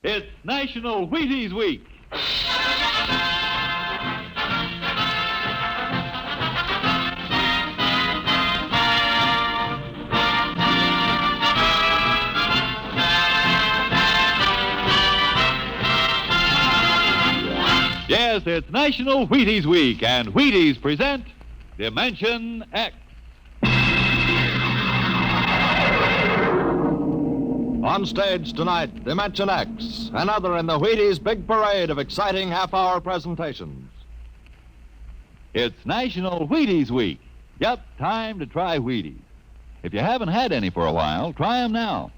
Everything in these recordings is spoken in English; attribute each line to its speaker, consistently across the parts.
Speaker 1: It's National Wheaties Week. Yes, it's National Wheaties Week, and Wheaties present Dimension X.
Speaker 2: On stage tonight, Dimension X, another in the Wheaties big parade of exciting half-hour presentations.
Speaker 1: It's National Wheaties Week. Yep, time to try Wheaties. If you haven't had any for a while, try them now.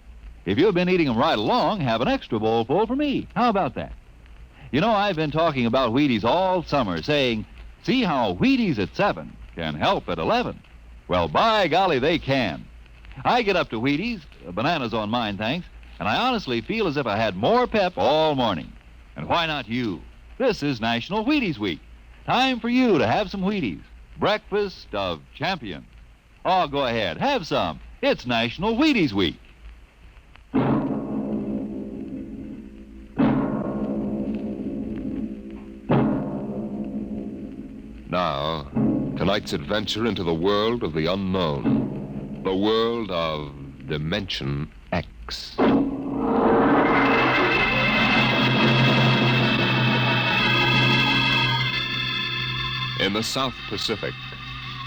Speaker 1: If you've been eating them right along, have an extra bowl full for me. How about that? You know, I've been talking about Wheaties all summer, saying, see how Wheaties at 7 can help at 11. Well, by golly, they can. I get up to Wheaties, bananas on mine, thanks, and I honestly feel as if I had more pep all morning. And why not you? This is National Wheaties Week. Time for you to have some Wheaties. Breakfast of champions. Oh, go ahead, have some. It's National Wheaties Week.
Speaker 3: Now, tonight's adventure into the world of the unknown. The world of Dimension X. In the South Pacific,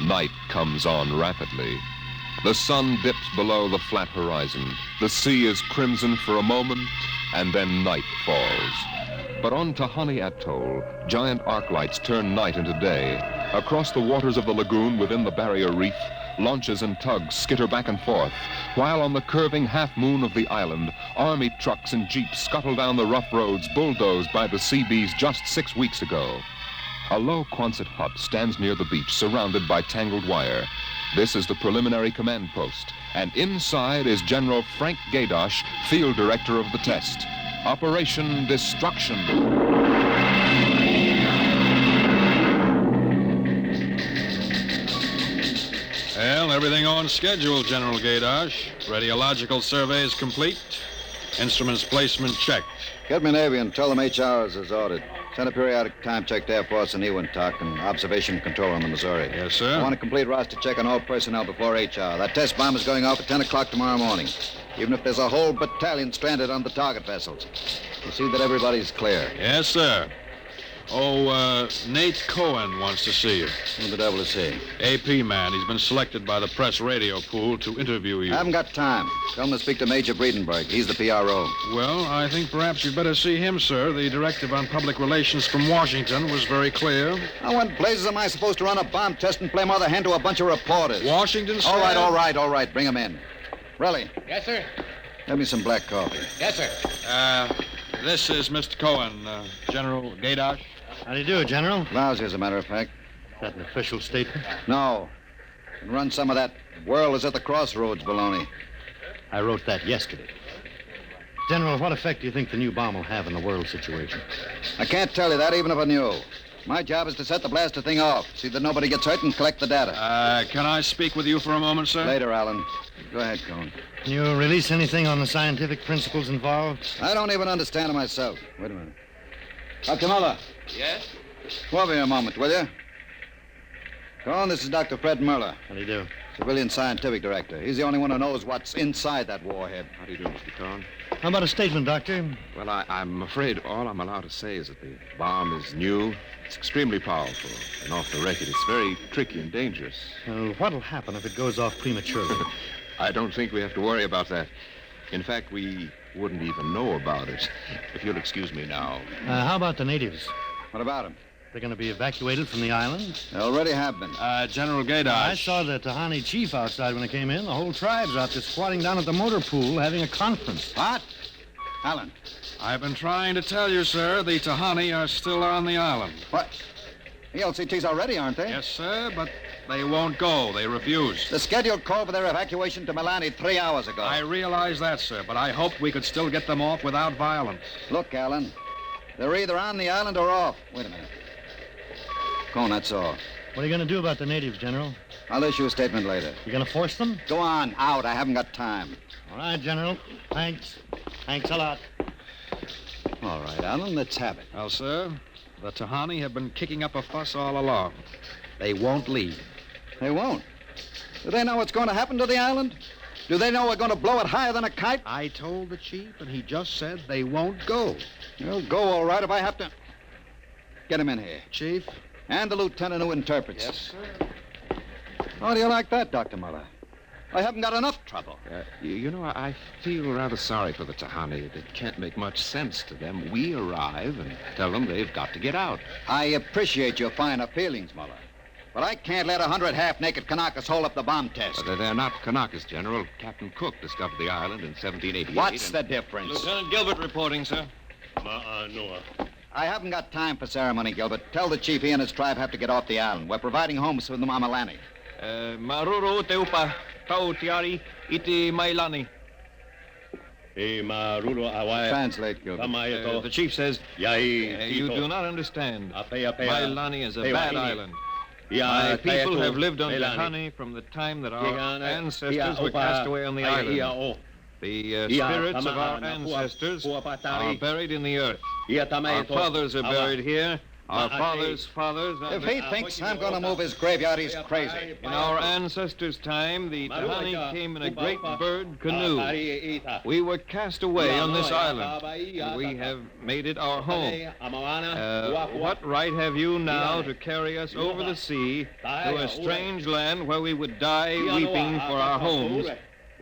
Speaker 3: night comes on rapidly. The sun dips below the flat horizon. The sea is crimson for a moment, and then night falls. But on Tahani Atoll, giant arc lights turn night into day. Across the waters of the lagoon within the barrier reef, launches and tugs skitter back and forth, while on the curving half-moon of the island, army trucks and jeeps scuttle down the rough roads bulldozed by the Seabees just 6 weeks ago. A low Quonset hut stands near the beach, surrounded by tangled wire. This is the preliminary command post, and inside is General Frank Gaydosh, field director of the test. Operation Destruction.
Speaker 4: Well, everything on schedule, General Gaydosh. Radiological surveys complete. Instruments placement checked.
Speaker 5: Get me Navy and tell them HR is as ordered. Send a periodic time check to Air Force and Ewintock and observation control on the Missouri.
Speaker 4: Yes, sir.
Speaker 5: I want a complete roster check on all personnel before HR. That test bomb is going off at 10 o'clock tomorrow morning. Even if there's a whole battalion stranded on the target vessels. We'll see that everybody's clear.
Speaker 4: Yes, sir. Oh, Nate Cohen wants to see you.
Speaker 5: Who the devil is he?
Speaker 4: AP man. He's been selected by the press radio pool to interview you.
Speaker 5: I haven't got time. Tell him to speak to Major Breedenberg. He's the PRO.
Speaker 4: Well, I think perhaps you'd better see him, sir. The directive on public relations from Washington was very clear.
Speaker 5: Now, what blazes am I supposed to run a bomb test and play mother hen to a bunch of reporters?
Speaker 4: Washington, sir?
Speaker 5: All right. Bring him in. Relly.
Speaker 6: Yes, sir.
Speaker 5: Have me some black coffee.
Speaker 6: Yes, sir.
Speaker 4: This is Mr. Cohen, General Gaydosh.
Speaker 7: How do you do, General?
Speaker 5: Lousy, as a matter of fact.
Speaker 7: Is that an official statement?
Speaker 5: No. And run some of that world is at the crossroads baloney.
Speaker 7: I wrote that yesterday. General, what effect do you think the new bomb will have in the world situation?
Speaker 5: I can't tell you that, even if I knew. My job is to set the blaster thing off, see that nobody gets hurt, and collect the data.
Speaker 4: Can I speak with you for a moment, sir?
Speaker 5: Later, Alan. Go ahead, Cohen.
Speaker 7: Can you release anything on the scientific principles involved?
Speaker 5: I don't even understand it myself. Wait a minute. Dr. Muller.
Speaker 6: Yes?
Speaker 5: Come over here a moment, will you? Cohen, this is Dr. Fred Muller,
Speaker 7: How do you do?
Speaker 5: civilian scientific director. He's the only one who knows what's inside that warhead.
Speaker 8: How do you do, Mr. Cohen?
Speaker 7: How about a statement, Doctor?
Speaker 8: Well, I'm afraid all I'm allowed to say is that the bomb is new. It's extremely powerful. And off the record, it's very tricky and dangerous.
Speaker 7: Well, what'll happen if it goes off prematurely?
Speaker 8: I don't think we have to worry about that. In fact, we wouldn't even know about it. If you'll excuse me now.
Speaker 7: How about the natives?
Speaker 5: What about him?
Speaker 7: They're going to be evacuated from the island?
Speaker 5: They already have been.
Speaker 4: General Gaydosh.
Speaker 7: I saw the Tahani chief outside when I came in. The whole tribe's out there squatting down at the motor pool having a conference.
Speaker 5: What? Alan.
Speaker 4: I've been trying to tell you, sir, the Tahani are still on the island.
Speaker 5: What? The LCTs are ready, aren't they?
Speaker 4: Yes, sir, but they won't go. They refuse.
Speaker 5: The scheduled call for their evacuation to Milani 3 hours ago.
Speaker 4: I realize that, sir, but I hoped we could still get them off without violence.
Speaker 5: Look, Alan, they're either on the island or off. Wait a minute. Cohen, that's all.
Speaker 7: What are you going to do about the natives, General?
Speaker 5: I'll issue a statement later.
Speaker 7: You going to force them?
Speaker 5: Go on, out. I haven't got time.
Speaker 7: All right, General. Thanks. Thanks a lot.
Speaker 5: All right, Allen, let's have it.
Speaker 4: Well, sir, the Tahani have been kicking up a fuss all along. They won't leave.
Speaker 5: They won't. Do they know what's going to happen to the island? Do they know we're going to blow it higher than a kite?
Speaker 7: I told the chief, and he just said they won't go.
Speaker 5: They'll go all right if I have to. Get him in here.
Speaker 7: Chief?
Speaker 5: And the lieutenant who interprets.
Speaker 7: Yes, sir.
Speaker 5: How do you like that, Dr. Muller? I haven't got enough trouble.
Speaker 8: I feel rather sorry for the Tahani. It can't make much sense to them. We arrive and tell them they've got to get out.
Speaker 5: I appreciate your finer feelings, Muller. But I can't let 100 half-naked Kanakas hold up the bomb test.
Speaker 8: But they're not Kanakas, General. Captain Cook discovered the island in 1788.
Speaker 5: What's the difference?
Speaker 4: Lieutenant Gilbert reporting, sir.
Speaker 5: I haven't got time for ceremony, Gilbert. Tell the chief he and his tribe have to get off the island. We're providing homes for the Mamalani.
Speaker 4: Maruru teupa tau tiari iti mailani.
Speaker 5: Translate, Gilbert.
Speaker 4: The chief says, you do not understand. Mailani is a bad island. My people have lived on Tahani from the time that our ancestors were cast away on the island. The spirits of our ancestors are buried in the earth. Our fathers are buried here. Our fathers' fathers...
Speaker 5: If he thinks I'm going to move his graveyard, he's crazy.
Speaker 4: In our ancestors' time, the Tahani came in a great bird canoe. We were cast away on this island, and we have made it our home. What right have you now to carry us over the sea to a strange land where we would die weeping for our homes?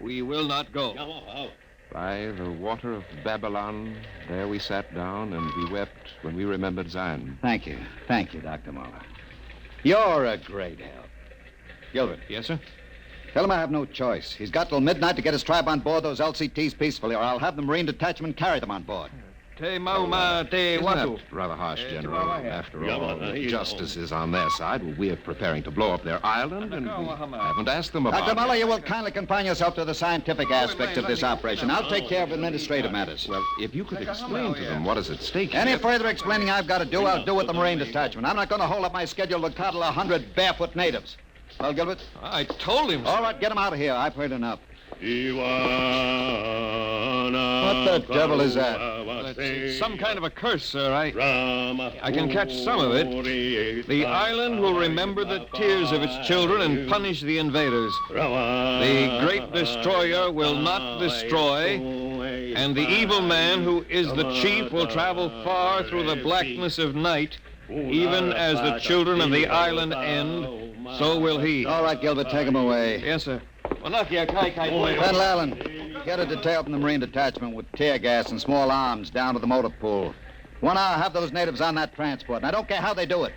Speaker 4: We will not go.
Speaker 8: By the water of Babylon, there we sat down and we wept when we remembered Zion.
Speaker 5: Thank you. Thank you, Dr. Muller. You're a great help. Gilbert.
Speaker 4: Yes, sir?
Speaker 5: Tell him I have no choice. He's got till midnight to get his tribe on board those LCTs peacefully, or I'll have the Marine detachment carry them on board.
Speaker 4: Te mauma te
Speaker 8: Isn't
Speaker 4: watu.
Speaker 8: that rather harsh, General? After all, justice is on their side. Well, we're preparing to blow up their island, and we haven't asked them about
Speaker 5: Dr.
Speaker 8: it.
Speaker 5: Muller, you will kindly confine yourself to the scientific aspects of this operation. I'll take care of administrative matters.
Speaker 8: Well, if you could explain to them what is at stake
Speaker 5: Any
Speaker 8: here.
Speaker 5: further explaining I've got to do, I'll do with the Marine detachment. I'm not going to hold up my schedule to coddle 100 barefoot natives. Well, Gilbert?
Speaker 4: I told him, sir.
Speaker 5: All right, get him out of here. I've heard enough. What the devil is that?
Speaker 4: It's some kind of a curse, sir. I can catch some of it. The island will remember the tears of its children and punish the invaders. The great destroyer will not destroy, and the evil man who is the chief will travel far through the blackness of night, even as the children of the island end, so will he.
Speaker 5: All right, Gilbert, take him away.
Speaker 4: Yes, sir.
Speaker 5: Colonel Allen, get a detail from the Marine detachment with tear gas and small arms down to the motor pool. 1 hour, have those natives on that transport, and I don't care how they do it.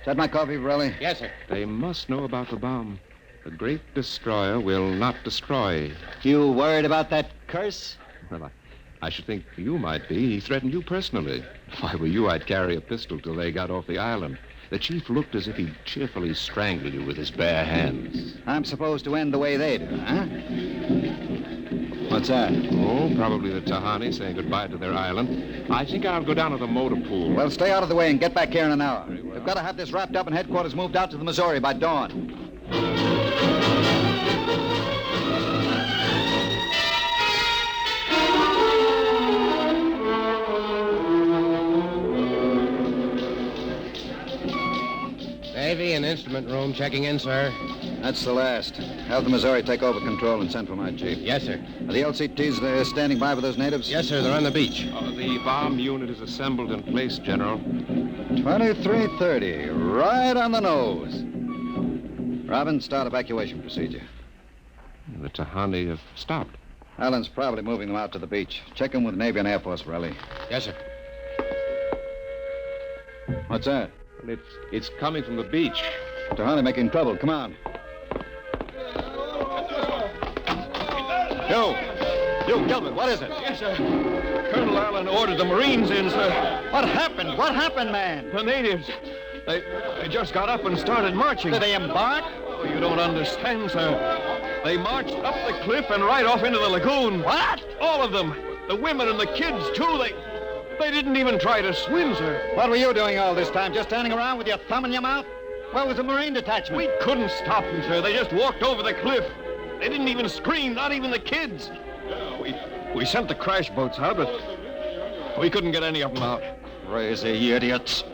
Speaker 5: Is that my coffee, Varelli?
Speaker 7: Yes, sir.
Speaker 8: They must know about the bomb. The great destroyer will not destroy.
Speaker 5: You worried about that curse?
Speaker 8: Well, I should think you might be. He threatened you personally. If I were you, I'd carry a pistol till they got off the island. The chief looked as if he'd cheerfully strangle you with his bare hands.
Speaker 5: I'm supposed to end the way they do, huh? What's that?
Speaker 8: Oh, probably the Tahani saying goodbye to their island. I think I'll go down to the motor pool.
Speaker 5: Well, stay out of the way and get back here in an hour. We've got to have this wrapped up and headquarters moved out to the Missouri by dawn.
Speaker 6: Navy and instrument room checking in, sir.
Speaker 5: That's the last. Have the Missouri take over control and send for my chief.
Speaker 6: Yes, sir.
Speaker 5: Are the LCTs standing by for those natives?
Speaker 6: Yes, sir. They're on the beach.
Speaker 8: The bomb unit is assembled in place, General.
Speaker 5: 2330, right on the nose. Robin, start evacuation procedure.
Speaker 8: The Tahani have stopped.
Speaker 5: Allen's probably moving them out to the beach. Check them with Navy and Air Force, Relly.
Speaker 6: Yes, sir.
Speaker 5: What's that?
Speaker 8: It's coming from the beach.
Speaker 5: Tahani making trouble. Come on. You, Gilbert, what is it?
Speaker 4: Yes, sir. Colonel Allen ordered the Marines in, sir.
Speaker 5: What happened? What happened, man?
Speaker 4: The natives. They just got up and started marching.
Speaker 5: Did they embark?
Speaker 4: Oh, you don't understand, sir. They marched up the cliff and right off into the lagoon.
Speaker 5: What?
Speaker 4: All of them. The women and the kids, too. They didn't even try to swim, sir.
Speaker 5: What were you doing all this time? Just standing around with your thumb in your mouth? Where was the Marine detachment?
Speaker 4: We couldn't stop them, sir. They just walked over the cliff. They didn't even scream, not even the kids. We sent the crash boats out, but We couldn't get any of them out.
Speaker 5: Crazy idiots.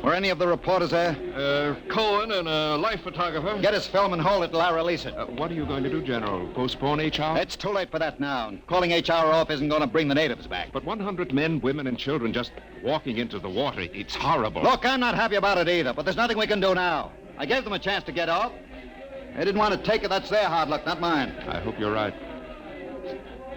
Speaker 5: Were any of the reporters there?
Speaker 4: Cohen and a life photographer.
Speaker 5: Get his film and hold it till I release it.
Speaker 8: What are you going to do, General? Postpone HR?
Speaker 5: It's too late for that now. Calling HR off isn't going to bring the natives back.
Speaker 8: But 100 men, women, and children just walking into the water, it's horrible.
Speaker 5: Look, I'm not happy about it either, but there's nothing we can do now. I gave them a chance to get off. They didn't want to take it. That's their hard luck, not mine.
Speaker 8: I hope you're right.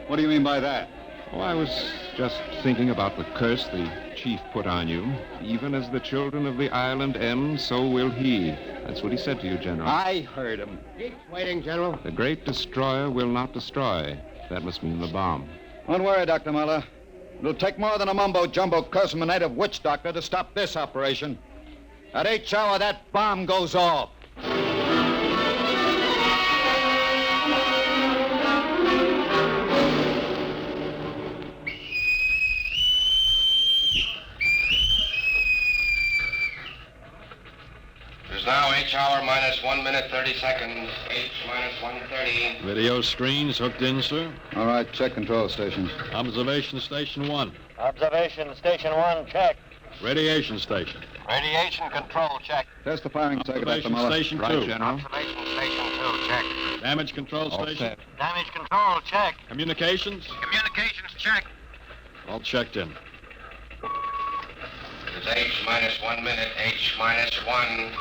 Speaker 5: What do you mean by that?
Speaker 8: Oh, I was just thinking about the curse the chief put on you. Even as the children of the island end, so will he. That's what he said to you, General.
Speaker 5: I heard him.
Speaker 6: Keep waiting, General.
Speaker 8: The great destroyer will not destroy. That must mean the bomb.
Speaker 5: Don't worry, Dr. Muller. It'll take more than a mumbo-jumbo curse from a native witch doctor to stop this operation. At each hour, that bomb goes off.
Speaker 6: Now H hour minus 1 minute 30 seconds. H minus 1:30.
Speaker 2: Video screens hooked in, sir.
Speaker 5: All right, check control stations.
Speaker 2: Observation station 1.
Speaker 6: Observation station 1, check.
Speaker 2: Radiation station.
Speaker 6: Radiation control, check.
Speaker 5: Test the firing circuit, Dr.
Speaker 2: Observation
Speaker 5: Muller.
Speaker 2: station 2.
Speaker 8: Right, General.
Speaker 6: Observation station 2, check.
Speaker 2: Damage control
Speaker 8: All
Speaker 2: station.
Speaker 8: set.
Speaker 6: Damage control, check.
Speaker 2: Communications.
Speaker 6: Communications, check.
Speaker 2: All checked in.
Speaker 6: It's H minus 1 minute, H minus 1.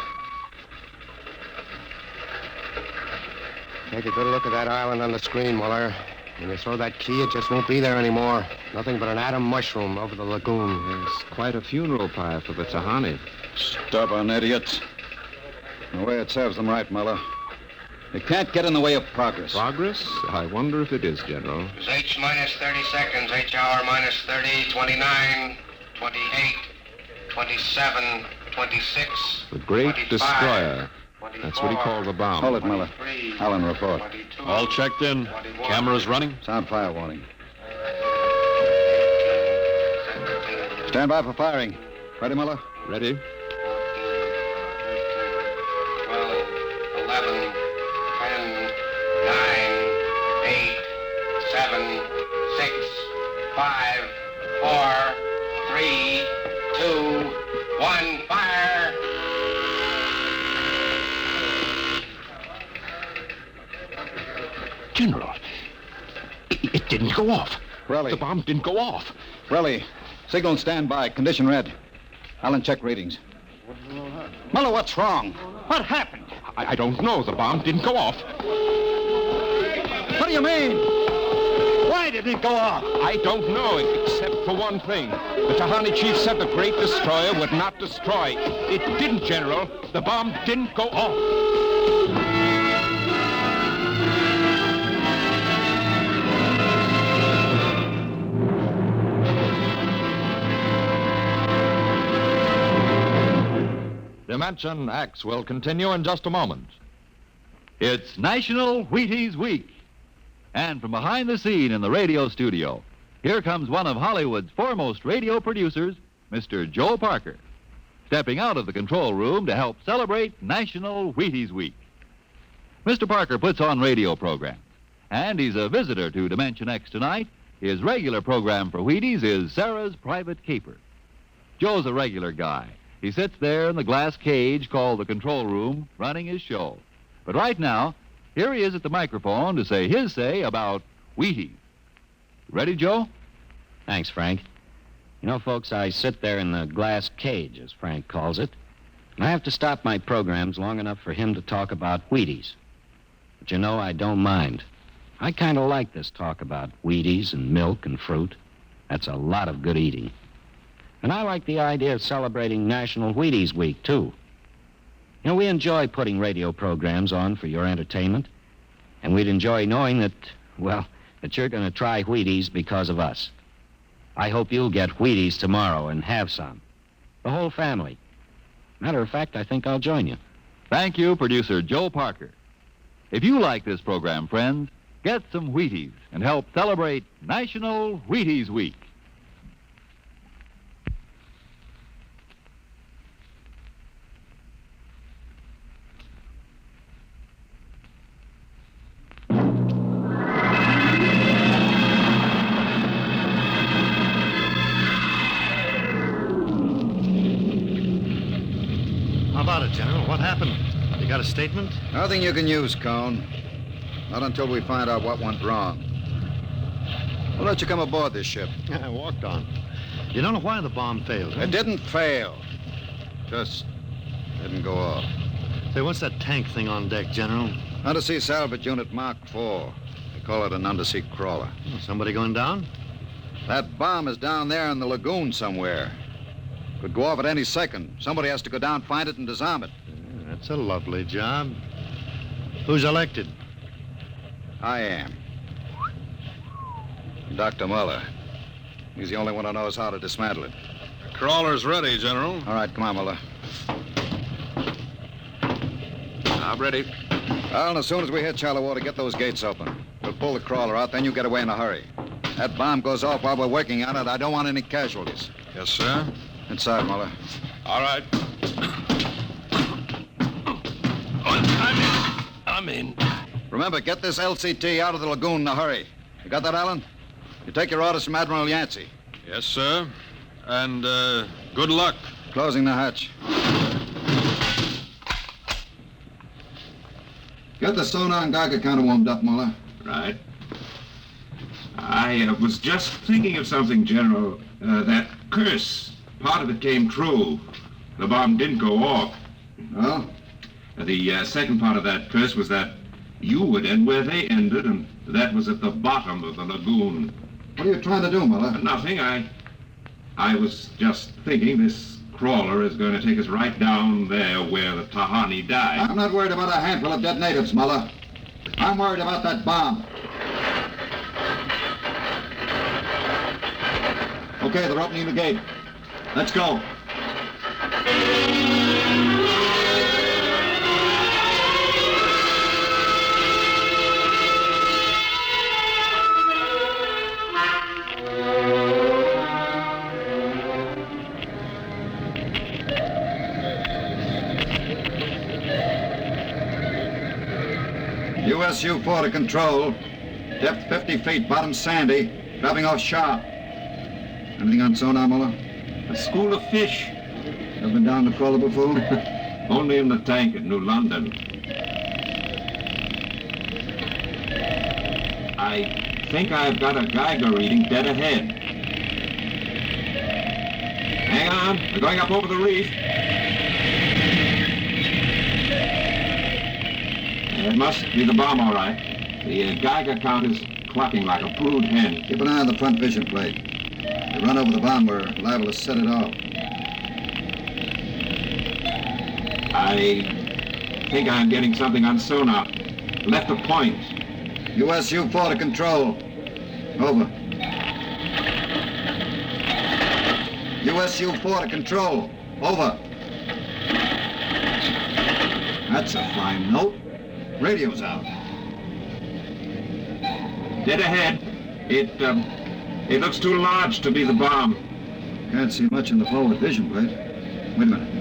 Speaker 9: Take a good look at that island on the screen, Muller. When you throw that key, it just won't be there anymore. Nothing but an atom mushroom over the lagoon.
Speaker 8: It's quite a funeral pyre for the Tahani.
Speaker 5: Stubborn idiots. The way it serves them right, Muller. They can't get in the way of progress.
Speaker 8: Progress? I wonder if it is, General.
Speaker 6: It's H minus 30 seconds, H hour minus 30, 29, 28, 27, 26.
Speaker 8: The great
Speaker 6: 25,
Speaker 8: destroyer.
Speaker 6: 24,
Speaker 8: That's what he called the bomb.
Speaker 5: Hold it, Muller.
Speaker 6: 23,
Speaker 5: Allen, report.
Speaker 6: 22,
Speaker 2: All checked in.
Speaker 6: 21,
Speaker 2: Cameras running.
Speaker 5: Sound fire warning. Stand by for firing. Ready, Muller?
Speaker 8: Ready?
Speaker 6: 12, 11, 10, 9, 8, 7, 6, 5, 4, 3, 2, 1, fire!
Speaker 8: General, it didn't go off.
Speaker 5: Relly.
Speaker 8: The bomb didn't go off.
Speaker 5: Relly. Signal and stand by. Condition red. Allen, check readings. Muller, what's wrong? What happened?
Speaker 8: I don't know. The bomb didn't go off.
Speaker 5: What do you mean? Why didn't it go off?
Speaker 8: I don't know, except for one thing. The Tahani chief said the great destroyer would not destroy. It didn't, General. The bomb didn't go off.
Speaker 2: Dimension X will continue in just a moment.
Speaker 1: It's National Wheaties Week. And from behind the scene in the radio studio, here comes one of Hollywood's foremost radio producers, Mr. Joe Parker, stepping out of the control room to help celebrate National Wheaties Week. Mr. Parker puts on radio programs, and he's a visitor to Dimension X tonight. His regular program for Wheaties is Sarah's Private Caper. Joe's a regular guy. He sits there in the glass cage called the control room, running his show. But right now, here he is at the microphone to say his say about Wheaties. Ready, Joe?
Speaker 10: Thanks, Frank. You know, folks, I sit there in the glass cage, as Frank calls it, and I have to stop my programs long enough for him to talk about Wheaties. But you know, I don't mind. I kind of like this talk about Wheaties and milk and fruit. That's a lot of good eating. And I like the idea of celebrating National Wheaties Week, too. You know, we enjoy putting radio programs on for your entertainment, and we'd enjoy knowing that, well, that you're going to try Wheaties because of us. I hope you'll get Wheaties tomorrow and have some. The whole family. Matter of fact, I think I'll join you.
Speaker 1: Thank you, producer Joe Parker. If you like this program, friends, get some Wheaties and help celebrate National Wheaties Week.
Speaker 7: about it, General? What happened? You got a statement?
Speaker 5: Nothing you can use, Cone. Not until we find out what went wrong. We'll let you come aboard this ship.
Speaker 7: I walked on. You don't know why the bomb failed, huh?
Speaker 5: It didn't fail. Just didn't go off.
Speaker 7: Say, what's that tank thing on deck, General?
Speaker 5: Undersea salvage unit Mark IV. They call it an undersea crawler.
Speaker 7: Oh, somebody going down?
Speaker 5: That bomb is down there in the lagoon somewhere. Could go off at any second. Somebody has to go down, find it, and disarm it.
Speaker 7: Yeah, that's a lovely job. Who's elected?
Speaker 5: I am. Dr. Muller. He's the only one who knows how to dismantle it.
Speaker 2: The crawler's ready, General.
Speaker 5: All right, come on, Muller.
Speaker 8: I'm ready.
Speaker 5: Well, and as soon as we hit shallow water, get those gates open. We'll pull the crawler out, then you get away in a hurry. That bomb goes off while we're working on it. I don't want any casualties.
Speaker 2: Yes, sir.
Speaker 5: Inside, Muller.
Speaker 2: All right.
Speaker 8: I'm in.
Speaker 5: Remember, get this LCT out of the lagoon in a hurry. You got that, Alan? You take your orders from Admiral Yancey.
Speaker 2: Yes, sir. And, good luck.
Speaker 5: Closing the hatch. Get the sonar and Geiger counter warmed up, Muller.
Speaker 11: Right. I was just thinking of something, General. That curse, part of it came true. The bomb didn't go off.
Speaker 5: Oh?
Speaker 11: The second part of that curse was that you would end where they ended, and that was at the bottom of the lagoon.
Speaker 5: What are you trying to do, Muller?
Speaker 11: Nothing. I was just thinking this crawler is going to take us right down there where the Tahani died.
Speaker 5: I'm not worried about a handful of dead natives, Muller. I'm worried about that bomb. Okay, they're opening the gate. Let's go. USU-4 to control. Depth 50 feet, bottom sandy, dropping off sharp. Anything on sonar, Muller?
Speaker 11: A school of fish.
Speaker 5: Ever been down the crawler before?
Speaker 11: Only in the tank at New London. I think I've got a Geiger reading dead ahead. Hang on, we're going up over the reef. It must be the bomb, all right. The Geiger count is clucking like a brood hen.
Speaker 5: Keep an eye on the front vision plate. If we run over the bomb, we're liable to set it off.
Speaker 11: I think I'm getting something on sonar. Left of point.
Speaker 5: USU-4 to control. Over. USU-4 to control. Over. That's a fine note. Radio's out.
Speaker 11: Dead ahead. It looks too large to be the bomb.
Speaker 5: Can't see much in the forward vision plate. Wait a minute.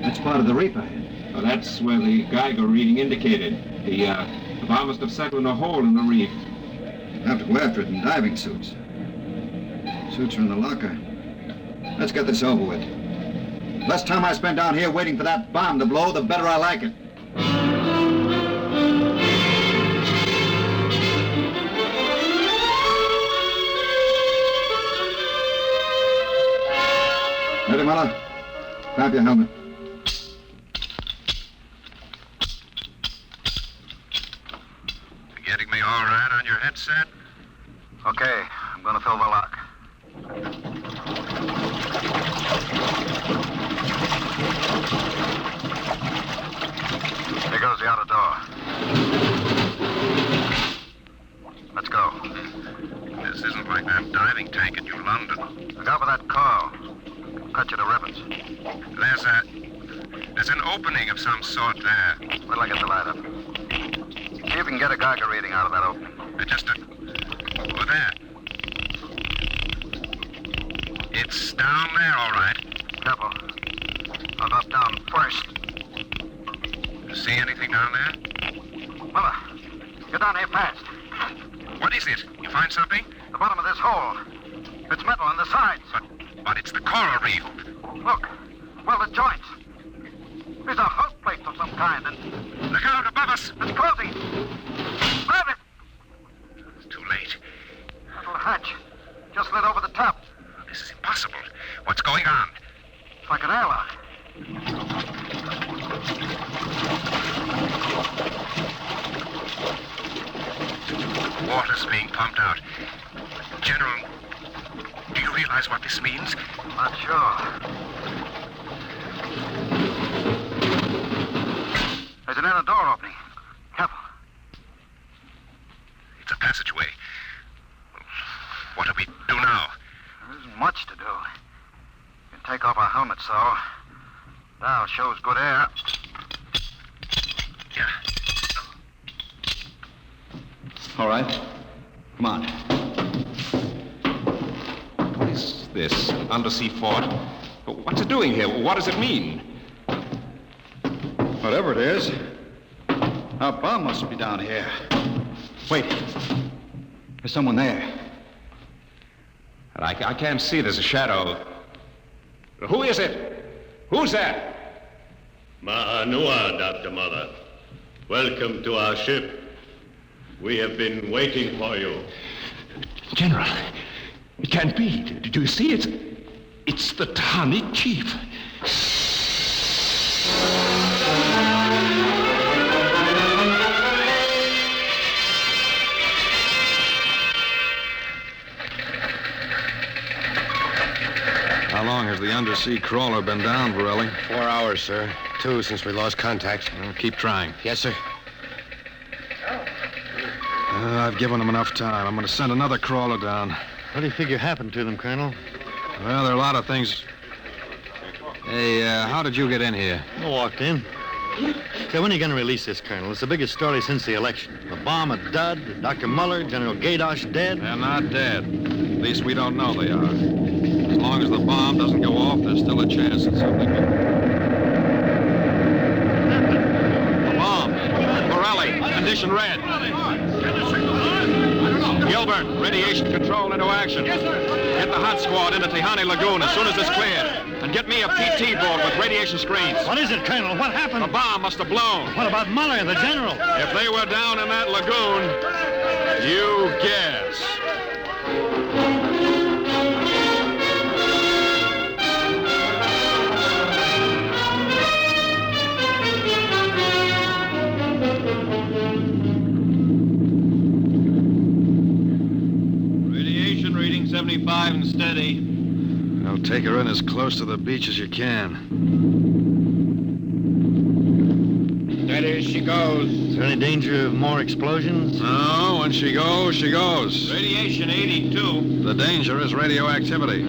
Speaker 5: That's part of the reef ahead.
Speaker 11: Well, that's where the Geiger reading indicated. The bomb must have settled in a hole in the reef.
Speaker 5: Have to go after it in diving suits. Suits are in the locker. Let's get this over with. Less time I spend down here waiting for that bomb to blow, the better I like it. Ready, Muller? Grab your helmet.
Speaker 6: Getting me all right on your headset?
Speaker 5: Okay, I'm gonna fill the lock. Here goes the outer door. Let's go.
Speaker 6: This isn't like that diving tank at New London.
Speaker 5: Look out for that car. Cut you to ribbons.
Speaker 6: There's an opening of some sort there.
Speaker 5: Wait till I get the light up. See if you can get a Geiger reading out of that opening.
Speaker 6: Over there. It's down there, all right.
Speaker 5: Careful. I'll drop down first.
Speaker 6: See anything down there?
Speaker 5: Muller, get down here fast.
Speaker 6: What is it? You find something?
Speaker 5: The bottom of this hole. It's metal on the sides.
Speaker 6: But it's the coral reef.
Speaker 5: Look, Well, the joints. There's a house plate of some kind, and...
Speaker 11: Look out above us!
Speaker 5: It's closing. Grab it!
Speaker 11: It's too late.
Speaker 5: That little hatch. Just lit over the top.
Speaker 11: This is impossible. What's going on?
Speaker 5: It's like an airlock.
Speaker 11: Water's being pumped out. General, do you realize what this means?
Speaker 5: Not sure. There's an inner door opening. Careful.
Speaker 11: It's a passageway. What do we do now?
Speaker 5: There isn't much to do. We can take off our helmets, so. Now shows good air.
Speaker 11: Yeah.
Speaker 5: All right. Come on.
Speaker 8: What is this? An undersea fort? What's it doing here? What does it mean?
Speaker 5: Whatever it is, our bomb must be down here. Wait. There's someone there.
Speaker 8: I can't see. There's a shadow. Who is it? Who's that?
Speaker 12: Ma'anua, Dr. Mother. Welcome to our ship. We have been waiting for you.
Speaker 8: General, it can't be. Do you see? It's the Tahani chief.
Speaker 2: How long has the undersea crawler been down, Borelli?
Speaker 9: 4 hours, sir. 2 since we lost contact.
Speaker 2: Well, keep trying.
Speaker 9: Yes, sir.
Speaker 2: I've given them enough time. I'm going to send another crawler down.
Speaker 7: What do you figure happened to them, Colonel?
Speaker 2: Well, there are a lot of things. Hey, how did you get in here?
Speaker 7: I walked in. Say, when are you going to release this, Colonel? It's the biggest story since the election. The bomb a dud, Dr. Muller, General Gadosh dead.
Speaker 2: They're not dead. At least we don't know they are. As long as the bomb doesn't go off, there's still a chance that something will...
Speaker 8: The bomb. Borelli, condition red. Gilbert, radiation control into action. Yes, sir. Get the hot squad into Tahani Lagoon as soon as it's cleared. And get me a PT board with radiation screens.
Speaker 7: What is it, Colonel? What happened?
Speaker 8: The bomb must have blown.
Speaker 7: What about Muller and the General?
Speaker 8: If they were down in that lagoon, you guess.
Speaker 4: Radiation reading 75 and steady.
Speaker 2: Well, take her in as close to the beach as you can.
Speaker 9: Steady as she goes.
Speaker 7: Is there any danger of more explosions?
Speaker 2: No, when she goes, she goes.
Speaker 4: Radiation 82.
Speaker 2: The danger is radioactivity.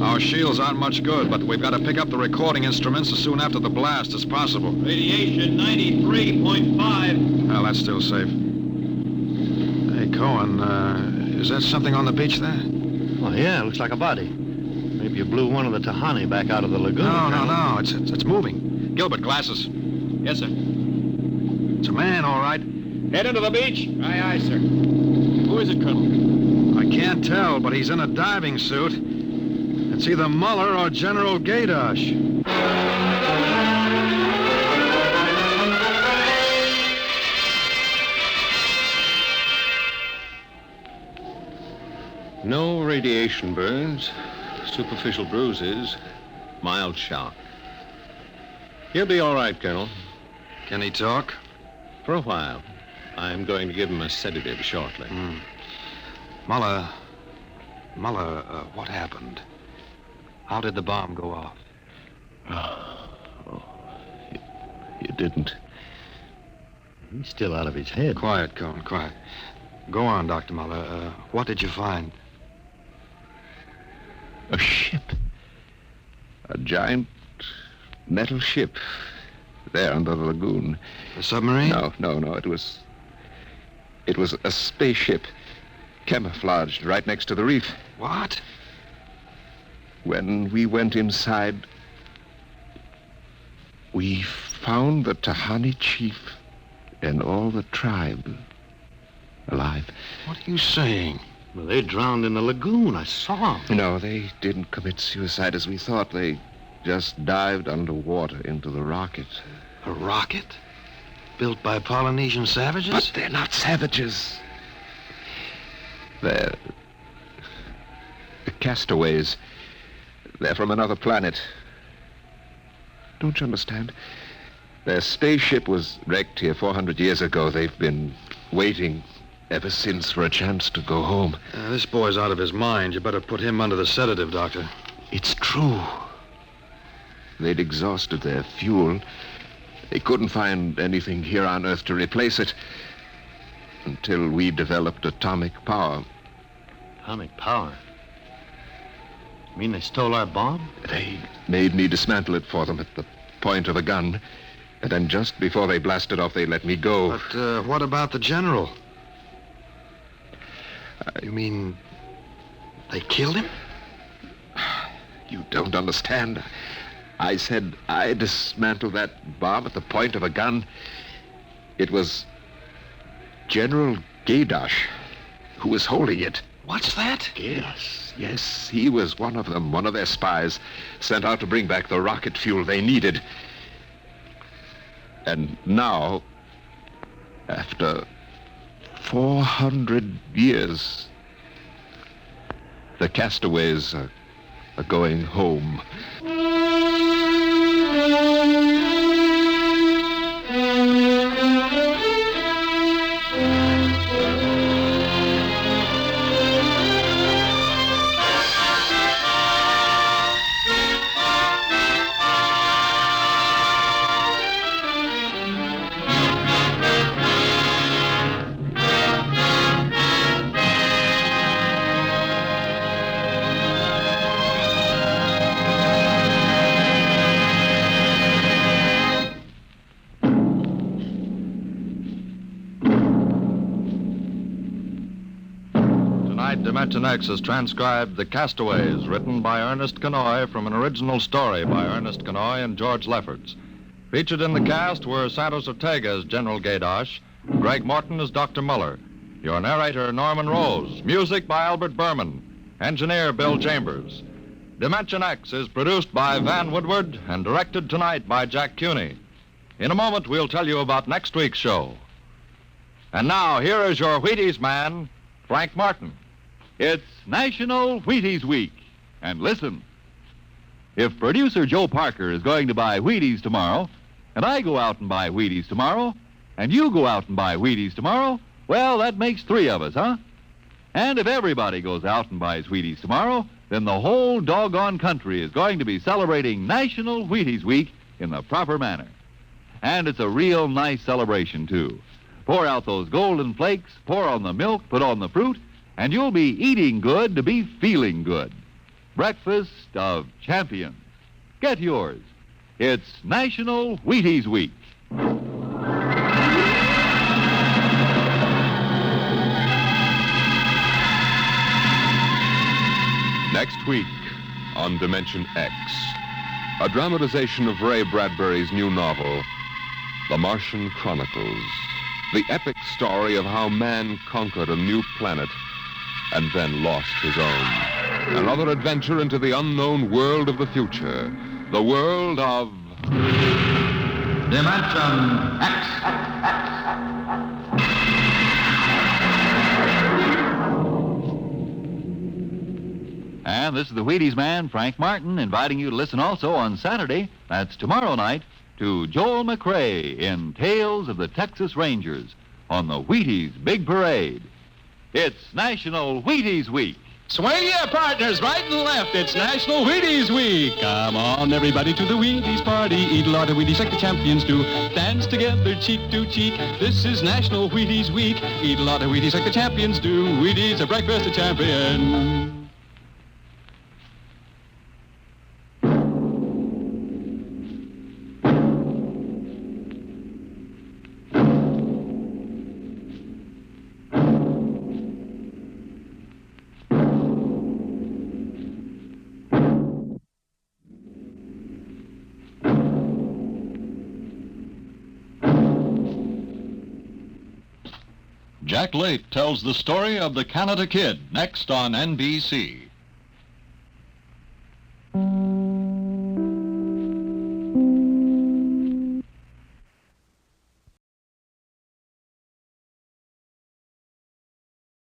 Speaker 2: Our shields aren't much good, but we've got to pick up the recording instruments as soon after the blast as possible.
Speaker 4: Radiation 93.5.
Speaker 2: Well, that's still safe. Hey, Cohen, is that something on the beach there?
Speaker 7: Oh, yeah, looks like a body. Maybe you blew one of the Tahani back out of the lagoon.
Speaker 2: No. It's moving. Gilbert, glasses.
Speaker 4: Yes, sir.
Speaker 2: It's a man, all right.
Speaker 4: Head into the beach.
Speaker 9: Aye, aye, sir.
Speaker 4: Who is it, Colonel?
Speaker 2: I can't tell, but he's in a diving suit. It's either Muller or General Gadosh.
Speaker 8: No radiation burns, superficial bruises, mild shock. He'll be all right, Colonel.
Speaker 2: Can he talk?
Speaker 8: For a while. I'm going to give him a sedative shortly.
Speaker 2: Muller, what happened? How did the bomb go off?
Speaker 8: You didn't.
Speaker 7: He's still out of his head.
Speaker 2: Quiet, Cohen, quiet. Go on, Dr. Muller. What did you find?
Speaker 8: A ship. A giant metal ship. There under the lagoon.
Speaker 2: A submarine?
Speaker 8: No. It was a spaceship. Camouflaged right next to the reef.
Speaker 2: What?
Speaker 8: When we went inside, we found the Tahani chief and all the tribe alive.
Speaker 2: What are you saying?
Speaker 7: Well, they drowned in the lagoon. I saw them.
Speaker 8: No, they didn't commit suicide as we thought. They just dived underwater into the rocket.
Speaker 9: A rocket? Built by Polynesian savages?
Speaker 8: But they're not savages. They're castaways. They're from another planet. Don't you understand? Their spaceship was wrecked here 400 years ago. They've been waiting ever since for a chance to go home.
Speaker 7: This boy's out of his mind. You better put him under the sedative, Doctor.
Speaker 8: It's true. They'd exhausted their fuel. They couldn't find anything here on Earth to replace it until we developed atomic power.
Speaker 7: Atomic power? You mean they stole our bomb?
Speaker 8: They made me dismantle it for them at the point of a gun. And then just before they blasted off, they let me go.
Speaker 7: But what about the general?
Speaker 9: You mean they killed him?
Speaker 8: You don't understand. I said I dismantled that bomb at the point of a gun. It was General Gaydosh who was holding it.
Speaker 9: What's that?
Speaker 8: Yes, he was one of them, one of their spies, sent out to bring back the rocket fuel they needed. And now, after 400 years, the castaways are going home.
Speaker 2: Dimension X has transcribed The Castaways, written by Ernest Kenoy from an original story by Ernest Kenoy and George Lefferts. Featured in the cast were Santos Ortega as General Gaydosh, Greg Morton as Dr. Muller, your narrator Norman Rose, music by Albert Berman, engineer Bill Chambers. Dimension X is produced by Van Woodward and directed tonight by Jack Cuney. In a moment, we'll tell you about next week's show. And now, here is your Wheaties man, Frank Martin.
Speaker 1: It's National Wheaties Week. And listen, if producer Joe Parker is going to buy Wheaties tomorrow, and I go out and buy Wheaties tomorrow, and you go out and buy Wheaties tomorrow, well, that makes 3 of us, huh? And if everybody goes out and buys Wheaties tomorrow, then the whole doggone country is going to be celebrating National Wheaties Week in the proper manner. And it's a real nice celebration, too. Pour out those golden flakes, pour on the milk, put on the fruit, and you'll be eating good to be feeling good. Breakfast of champions. Get yours. It's National Wheaties Week.
Speaker 3: Next week on Dimension X, a dramatization of Ray Bradbury's new novel, The Martian Chronicles, the epic story of how man conquered a new planet and then lost his own. Another adventure into the unknown world of the future, the world of
Speaker 5: Dimension X.
Speaker 1: And this is the Wheaties man, Frank Martin, inviting you to listen also on Saturday, that's tomorrow night, to Joel McRae in Tales of the Texas Rangers on the Wheaties Big Parade. It's National Wheaties Week.
Speaker 13: Swing your partners right and left. It's National Wheaties Week. Come on, everybody, to the Wheaties party. Eat a lot of Wheaties like the champions do. Dance together, cheek to cheek. This is National Wheaties Week. Eat a lot of Wheaties like the champions do. Wheaties, a breakfast of champions.
Speaker 14: Jack Late tells the story of the Canada Kid next on NBC.